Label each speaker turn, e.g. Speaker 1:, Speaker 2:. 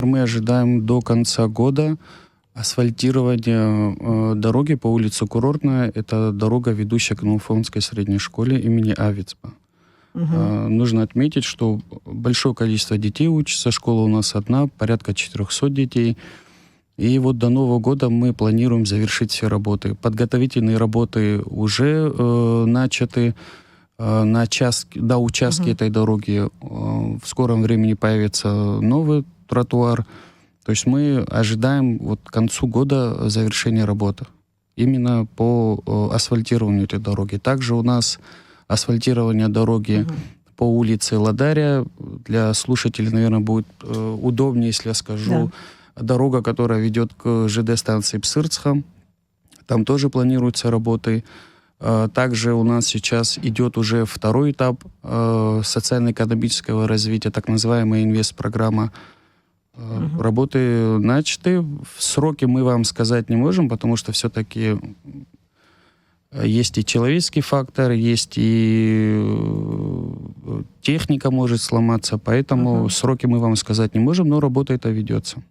Speaker 1: Мы ожидаем до конца года асфальтирования дороги по улице Курортная. Это дорога, ведущая к Науфонской средней школе имени Авицба. Нужно отметить, что большое количество детей учатся. Школа у нас одна, порядка 400 детей. И вот до Нового года мы планируем завершить все работы. Подготовительные работы уже начаты на участке этой дороги. В скором времени появится новый тротуар. То есть мы ожидаем вот к концу года завершения работы именно по асфальтированию этой дороги. Также у нас асфальтирование дороги по улице Ладаря. Для слушателей, наверное, будет удобнее, если я скажу. Дорога, которая ведет к ЖД-станции Псырцха. Там тоже планируются работы. Также у нас сейчас идет уже второй этап социально-экономического развития, так называемая инвестпрограмма. Работы начаты. В сроки мы вам сказать не можем, потому что все-таки есть и человеческий фактор, есть и техника может сломаться, поэтому сроки мы вам сказать не можем, но работа эта ведется.